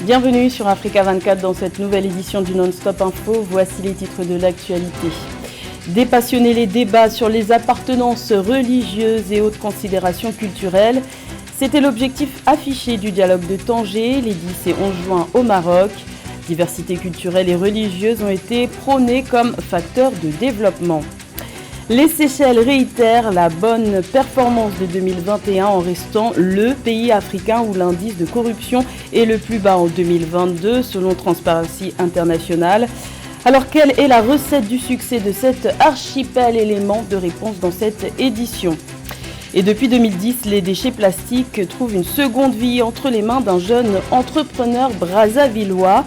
Bienvenue sur Africa 24 dans cette nouvelle édition du Non-Stop Info. Voici les titres de l'actualité. Dépassionner les débats sur les appartenances religieuses et autres considérations culturelles. C'était l'objectif affiché du dialogue de Tanger les 10 et 11 juin au Maroc. Diversité culturelle et religieuse ont été prônées comme facteurs de développement. Les Seychelles réitèrent la bonne performance de 2021 en restant le pays africain où l'indice de corruption est le plus bas en 2022 selon Transparency International. Alors quelle est la recette du succès de cet archipel? Élément de réponse dans cette édition. Et depuis 2010, les déchets plastiques trouvent une seconde vie entre les mains d'un jeune entrepreneur brazzavillois.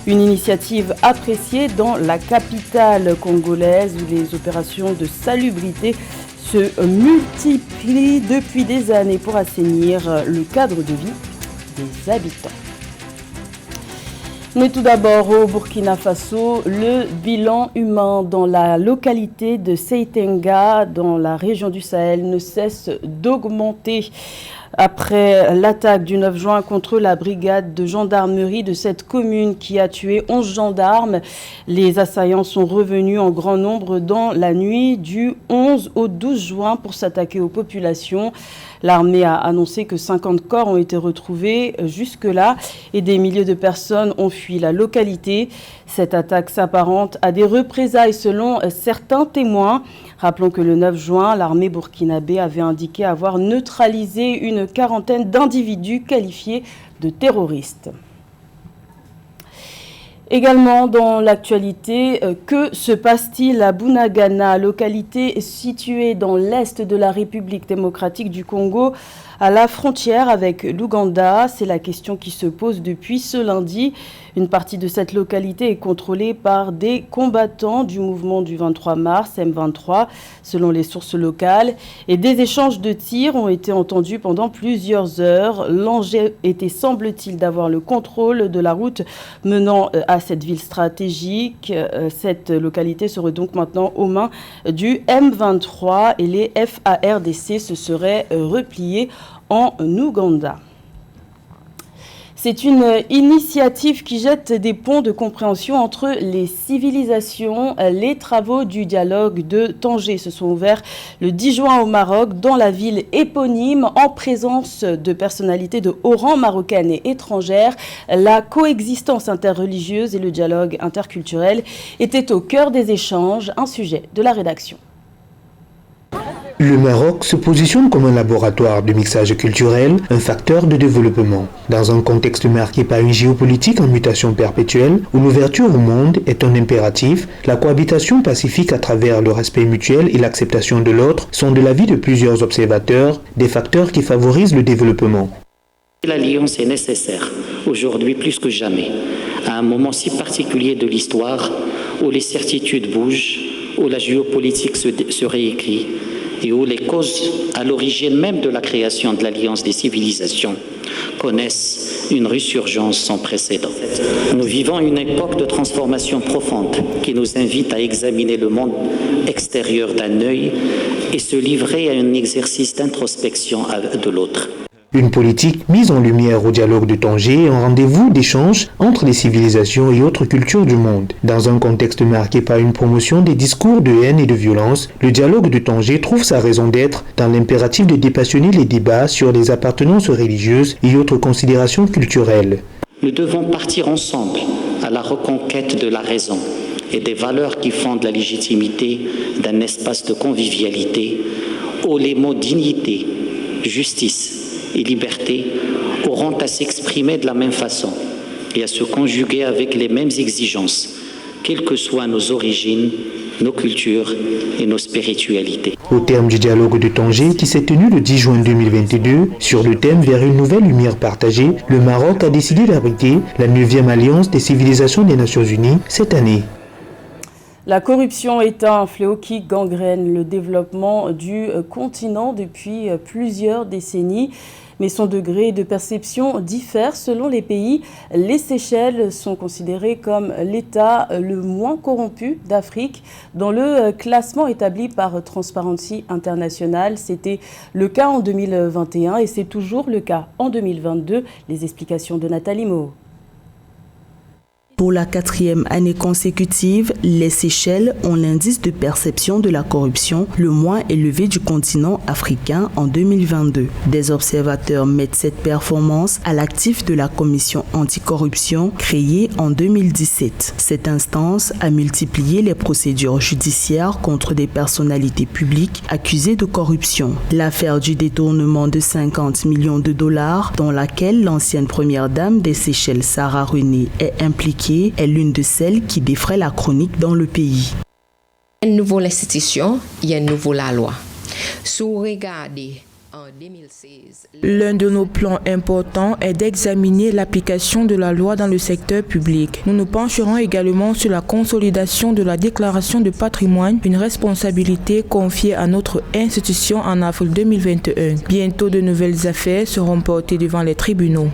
Une initiative appréciée dans la capitale congolaise où les opérations de salubrité se multiplient depuis des années pour assainir le cadre de vie des habitants. Mais tout d'abord au Burkina Faso, le bilan humain dans la localité de Seitenga, dans la région du Sahel, ne cesse d'augmenter. Après l'attaque du 9 juin contre la brigade de gendarmerie de cette commune qui a tué 11 gendarmes, les assaillants sont revenus en grand nombre dans la nuit du 11 au 12 juin pour s'attaquer aux populations. L'armée a annoncé que 50 corps ont été retrouvés jusque-là et des milliers de personnes ont fui la localité. Cette attaque s'apparente à des représailles selon certains témoins. Rappelons que le 9 juin, l'armée burkinabé avait indiqué avoir neutralisé une quarantaine d'individus qualifiés de terroristes. Également dans l'actualité, que se passe-t-il à Bunagana, localité située dans l'est de la République démocratique du Congo, à la frontière avec l'Ouganda? C'est la question qui se pose depuis ce lundi. Une partie de cette localité est contrôlée par des combattants du mouvement du 23 mars, M23, selon les sources locales. Et des échanges de tirs ont été entendus pendant plusieurs heures. L'enjeu était, semble-t-il, d'avoir le contrôle de la route menant à cette ville stratégique. Cette localité serait donc maintenant aux mains du M23 et les FARDC se seraient repliés en Ouganda. C'est une initiative qui jette des ponts de compréhension entre les civilisations. Les travaux du dialogue de Tanger se sont ouverts le 10 juin au Maroc, dans la ville éponyme, en présence de personnalités de haut rang marocaines et étrangères. La coexistence interreligieuse et le dialogue interculturel étaient au cœur des échanges, un sujet de la rédaction. Le Maroc se positionne comme un laboratoire de mixage culturel, un facteur de développement. Dans un contexte marqué par une géopolitique en mutation perpétuelle, où l'ouverture au monde est un impératif, la cohabitation pacifique à travers le respect mutuel et l'acceptation de l'autre sont de l'avis de plusieurs observateurs des facteurs qui favorisent le développement. L'alliance est nécessaire, aujourd'hui plus que jamais, à un moment si particulier de l'histoire où les certitudes bougent, où la géopolitique se réécrit, et où les causes à l'origine même de la création de l'Alliance des civilisations connaissent une résurgence sans précédent. Nous vivons une époque de transformation profonde qui nous invite à examiner le monde extérieur d'un œil et se livrer à un exercice d'introspection de l'autre. Une politique mise en lumière au dialogue de Tanger, un rendez-vous d'échange entre les civilisations et autres cultures du monde. Dans un contexte marqué par une promotion des discours de haine et de violence, le dialogue de Tanger trouve sa raison d'être dans l'impératif de dépassionner les débats sur les appartenances religieuses et autres considérations culturelles. Nous devons partir ensemble à la reconquête de la raison et des valeurs qui fondent la légitimité d'un espace de convivialité où les mots dignité, justice et liberté auront à s'exprimer de la même façon et à se conjuguer avec les mêmes exigences, quelles que soient nos origines, nos cultures et nos spiritualités. Au terme du dialogue de Tanger qui s'est tenu le 10 juin 2022, sur le thème Vers une nouvelle lumière partagée, le Maroc a décidé d'abriter la 9e Alliance des civilisations des Nations Unies cette année. La corruption est un fléau qui gangrène le développement du continent depuis plusieurs décennies. Mais son degré de perception diffère selon les pays. Les Seychelles sont considérées comme l'État le moins corrompu d'Afrique. Dans le classement établi par Transparency International, c'était le cas en 2021 et c'est toujours le cas en 2022. Les explications de Nathalie Moho. Pour la 4e année consécutive, les Seychelles ont l'indice de perception de la corruption le moins élevé du continent africain en 2022. Des observateurs mettent cette performance à l'actif de la commission anticorruption créée en 2017. Cette instance a multiplié les procédures judiciaires contre des personnalités publiques accusées de corruption. L'affaire du détournement de 50 millions de dollars, dans laquelle l'ancienne première dame des Seychelles, Sarah Renée, est impliquée, est l'une de celles qui défraie la chronique dans le pays. Il y a une nouvelle institution, il y a une nouvelle loi. Si vous regardez en 2016... L'un de nos plans importants est d'examiner l'application de la loi dans le secteur public. Nous nous pencherons également sur la consolidation de la déclaration de patrimoine, une responsabilité confiée à notre institution en avril 2021. Bientôt, de nouvelles affaires seront portées devant les tribunaux.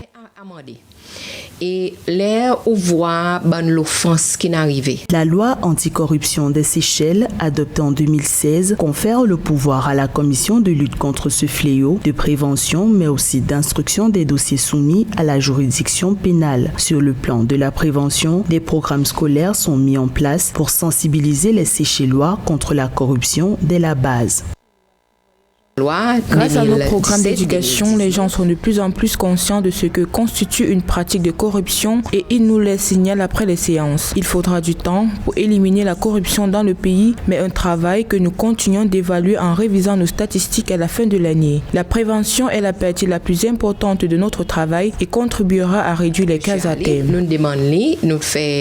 Et l'air où voit l'offense qui n'est arrivée. La loi anticorruption des Seychelles, adoptée en 2016, confère le pouvoir à la commission de lutte contre ce fléau, de prévention, mais aussi d'instruction des dossiers soumis à la juridiction pénale. Sur le plan de la prévention, des programmes scolaires sont mis en place pour sensibiliser les Seychellois contre la corruption dès la base. Grâce à nos programmes d'éducation, les gens sont de plus en plus conscients de ce que constitue une pratique de corruption et ils nous les signalent après les séances. Il faudra du temps pour éliminer la corruption dans le pays, mais un travail que nous continuons d'évaluer en révisant nos statistiques à la fin de l'année. La prévention est la partie la plus importante de notre travail et contribuera à réduire les cas à terme.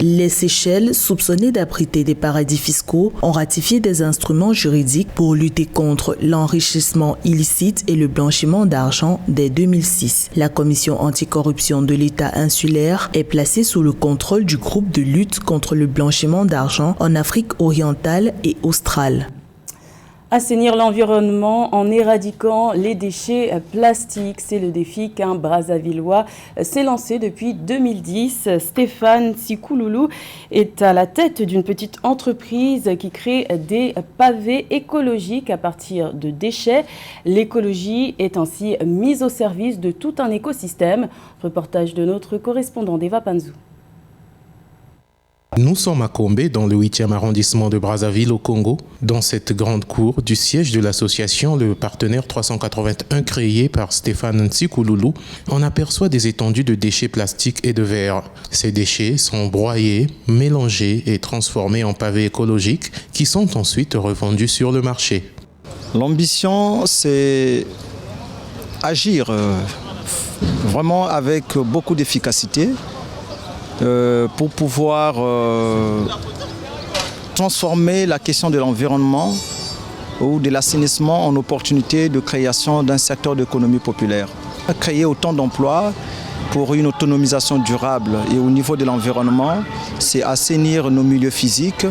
Les Seychelles, soupçonnées d'abriter des paradis fiscaux, ont ratifié des instruments juridiques pour lutter contre l'enrichissement illicite et le blanchiment d'argent dès 2006. La commission anticorruption de l'État insulaire est placée sous le contrôle du groupe de lutte contre le blanchiment d'argent en Afrique orientale et australe. Assainir l'environnement en éradiquant les déchets plastiques, c'est le défi qu'un Brazzavillois s'est lancé depuis 2010. Stéphane Sikouloulou est à la tête d'une petite entreprise qui crée des pavés écologiques à partir de déchets. L'écologie est ainsi mise au service de tout un écosystème. Reportage de notre correspondant Deva Panzou. Nous sommes à Kombe, dans le 8e arrondissement de Brazzaville au Congo, dans cette grande cour du siège de l'association Le Partenaire 381 créée par Stéphane Sikouloulou. On aperçoit des étendues de déchets plastiques et de verre. Ces déchets sont broyés, mélangés et transformés en pavés écologiques qui sont ensuite revendus sur le marché. L'ambition, c'est agir vraiment avec beaucoup d'efficacité. Pour pouvoir transformer la question de l'environnement ou de l'assainissement en opportunité de création d'un secteur d'économie populaire. Créer autant d'emplois pour une autonomisation durable et au niveau de l'environnement, c'est assainir nos milieux physiques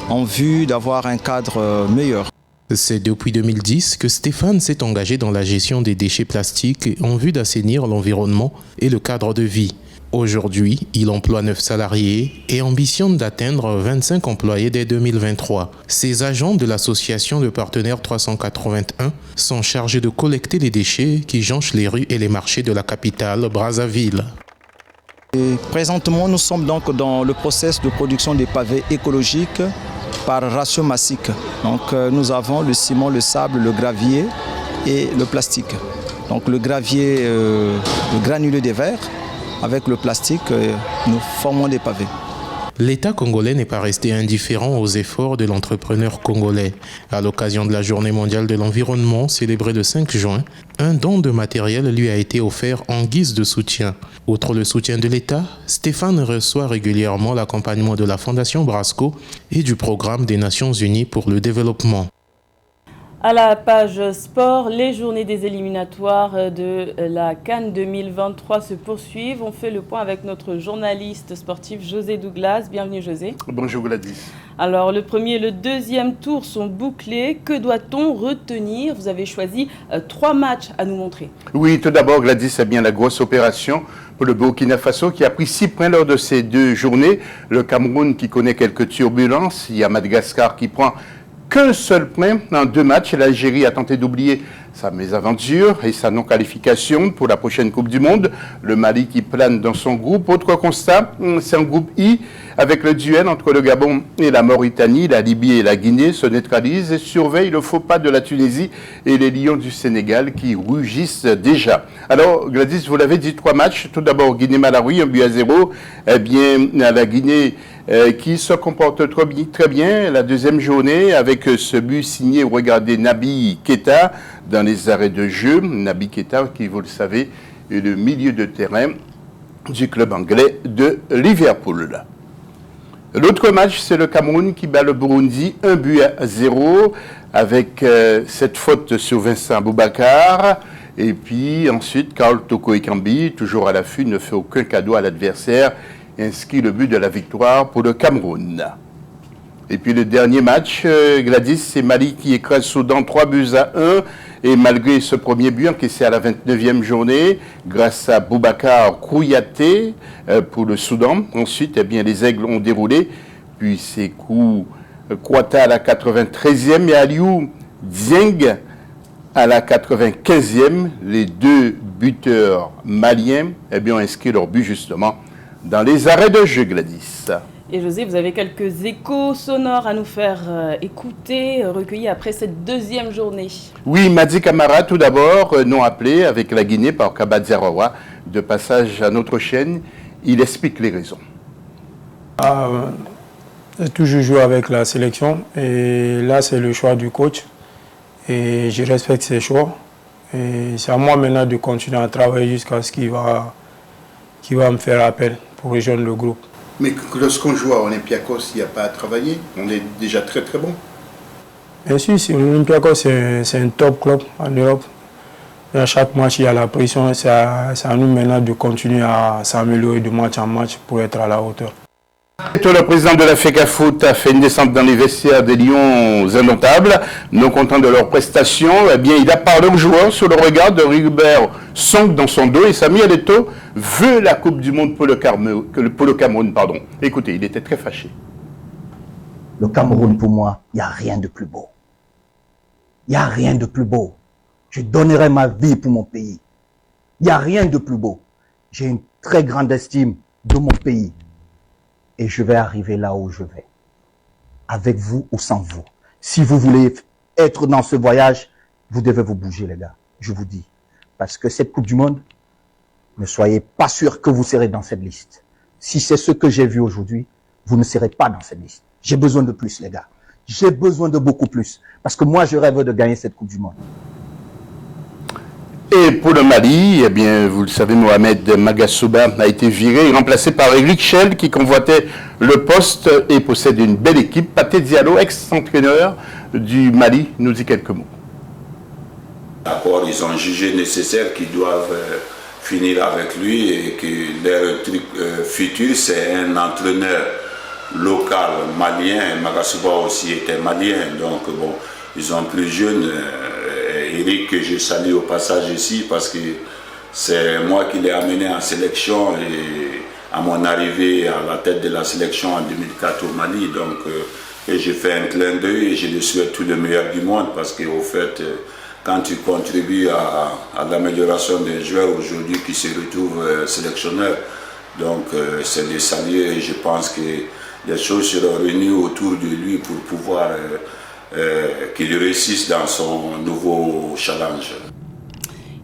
en vue d'avoir un cadre meilleur. C'est depuis 2010 que Stéphane s'est engagé dans la gestion des déchets plastiques en vue d'assainir l'environnement et le cadre de vie. Aujourd'hui, il emploie 9 salariés et ambitionne d'atteindre 25 employés dès 2023. Ces agents de l'association de Partenaires 381 sont chargés de collecter les déchets qui jonchent les rues et les marchés de la capitale, Brazzaville. Et présentement, nous sommes donc dans le process de production des pavés écologiques par ratio massique. Donc, nous avons le ciment, le sable, le gravier et le plastique. Donc, le gravier, le granulé des verres. Avec le plastique, nous formons des pavés. L'État congolais n'est pas resté indifférent aux efforts de l'entrepreneur congolais. À l'occasion de la Journée mondiale de l'environnement, célébrée le 5 juin, un don de matériel lui a été offert en guise de soutien. Outre le soutien de l'État, Stéphane reçoit régulièrement l'accompagnement de la Fondation Brasco et du Programme des Nations Unies pour le développement. À la page sport, les journées des éliminatoires de la CAN 2023 se poursuivent. On fait le point avec notre journaliste sportif José Douglas. Bienvenue José. Bonjour Gladys. Alors le premier et le deuxième tour sont bouclés. Que doit-on retenir? Vous avez choisi 3 matchs à nous montrer. Oui, tout d'abord Gladys, c'est bien la grosse opération pour le Burkina Faso qui a pris 6 points lors de ces 2 journées. Le Cameroun qui connaît quelques turbulences. Il y a Madagascar qui prend qu'un seul point dans 2 matchs. L'Algérie a tenté d'oublier sa mésaventure et sa non-qualification pour la prochaine Coupe du Monde. Le Mali qui plane dans son groupe. Autre constat, c'est un groupe I avec le duel entre le Gabon et la Mauritanie. La Libye et la Guinée se neutralisent et surveillent le faux pas de la Tunisie et les Lions du Sénégal qui rugissent déjà. Alors Gladys, vous l'avez dit, 3 matchs. Tout d'abord Guinée-Malawi, 1-0. Eh bien, la Guinée qui se comporte très bien la deuxième journée avec ce but signé, regardez, Naby Keita dans les arrêts de jeu. Naby Keita qui, vous le savez, est le milieu de terrain du club anglais de Liverpool. L'autre match, c'est le Cameroun qui bat le Burundi 1-0 avec cette faute sur Vincent Boubacar. Et puis ensuite, Karl Toko Ekambi, toujours à l'affût, ne fait aucun cadeau à l'adversaire, inscrit le but de la victoire pour le Cameroun. Et puis le dernier match, Gladys, c'est Mali qui écrase Soudan 3-1. Et malgré ce premier but encaissé à la 29e journée, grâce à Boubacar Kouyaté pour le Soudan. Ensuite, eh bien, les Aigles ont déroulé. Puis c'est Kouata à la 93e et Aliou Dieng à la 95e. Les deux buteurs maliens eh bien, ont inscrit leur but justement dans les arrêts de jeu, Gladys. Et José, vous avez quelques échos sonores à nous faire écouter, recueillis après cette deuxième journée. Oui, Madi Camara, tout d'abord, non appelé avec la Guinée par Kabadzarawa. De passage à notre chaîne, il explique les raisons. J'ai toujours joué avec la sélection et là, c'est le choix du coach. Et je respecte ses choix. Et c'est à moi maintenant de continuer à travailler jusqu'à ce qu'il va me faire appel pour rejoindre le groupe. Mais lorsqu'on joue à Olympiakos, il n'y a pas à travailler. On est déjà très très bon. Bien sûr, Olympiakos, c'est un top club en Europe. À chaque match, il y a la pression. C'est à nous maintenant de continuer à s'améliorer de match en match pour être à la hauteur. Le président de la FECAFOOT a fait une descente dans les vestiaires des Lions indomptables. Non content de leur prestation, eh bien, il a parlé aux joueurs sur le regard de Rigobert Song dans son dos et Samuel Eto'o veut la Coupe du Monde pour le Cameroun. Écoutez, il était très fâché. Le Cameroun, pour moi, il n'y a rien de plus beau. Il n'y a rien de plus beau. Je donnerai ma vie pour mon pays. Il n'y a rien de plus beau. J'ai une très grande estime de mon pays. Et je vais arriver là où je vais. Avec vous ou sans vous. Si vous voulez être dans ce voyage, vous devez vous bouger, les gars. Je vous dis. Parce que cette Coupe du Monde, ne soyez pas sûr que vous serez dans cette liste. Si c'est ce que j'ai vu aujourd'hui, vous ne serez pas dans cette liste. J'ai besoin de plus, les gars. J'ai besoin de beaucoup plus. Parce que moi, je rêve de gagner cette Coupe du Monde. Et pour le Mali, eh bien, vous le savez, Mohamed Magasuba a été viré et remplacé par Eric Schell qui convoitait le poste et possède une belle équipe. Pathé Diallo, ex-entraîneur du Mali, nous dit quelques mots. D'accord, ils ont jugé nécessaire qu'ils doivent finir avec lui et que leur truc futur, c'est un entraîneur local malien. Magasuba aussi était malien, donc bon, ils sont plus jeunes. Eric, que je salue au passage ici parce que c'est moi qui l'ai amené en sélection et à mon arrivée à la tête de la sélection en 2004 au Mali. Donc, et j'ai fait un clin d'œil et je lui souhaite tout le meilleur du monde parce qu'au fait, quand tu contribues à l'amélioration des joueurs aujourd'hui qui se retrouvent sélectionneurs, donc c'est de saluer et je pense que les choses seront réunies autour de lui pour pouvoir qu'il réussisse dans son nouveau challenge.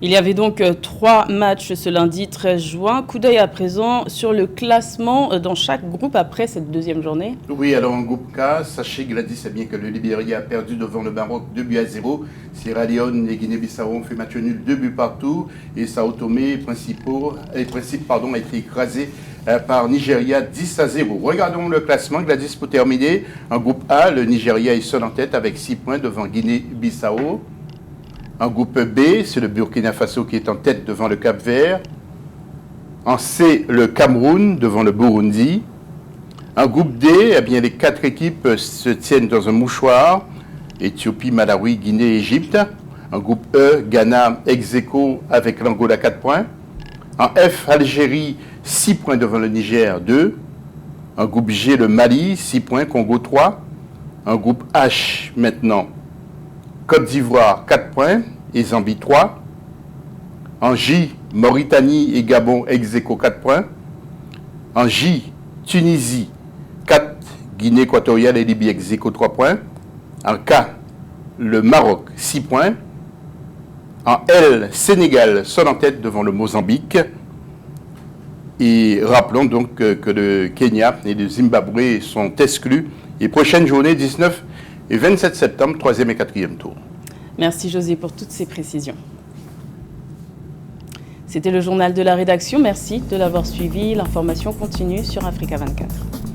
Il y avait donc 3 matchs ce lundi 13 juin. Coup d'œil à présent sur le classement dans chaque groupe après cette deuxième journée. Oui, alors en groupe K, sachez Gladys bien que le Libéria a perdu devant le Maroc 2-0. Sierra Leone et Guinée-Bissau ont fait match nul 2 buts partout. Et Sao Tomé et Principe a été écrasé par Nigeria 10-0. Regardons le classement, Gladys, pour terminer. En groupe A, le Nigeria est seul en tête avec 6 points devant Guinée-Bissau. En groupe B, c'est le Burkina Faso qui est en tête devant le Cap-Vert. En C, le Cameroun devant le Burundi. En groupe D, eh bien, les 4 équipes se tiennent dans un mouchoir. Éthiopie, Malawi, Guinée, Égypte. En groupe E, Ghana ex-aequo avec l'Angola 4 points. En F, Algérie 6 points devant le Niger 2. En groupe G, le Mali 6 points, Congo 3. En groupe H maintenant, Côte d'Ivoire 4 points, et Zambie 3. En J, Mauritanie et Gabon ex-aequo 4 points. En J, Tunisie 4, Guinée équatoriale et Libye ex-aequo 3 points. En K, le Maroc 6 points. En L, Sénégal sont en tête devant le Mozambique. Et rappelons donc que le Kenya et le Zimbabwe sont exclus. Et prochaine journée, 19 et 27 septembre, 3e et 4e tour. Merci José pour toutes ces précisions. C'était le journal de la rédaction. Merci de l'avoir suivi. L'information continue sur Africa 24.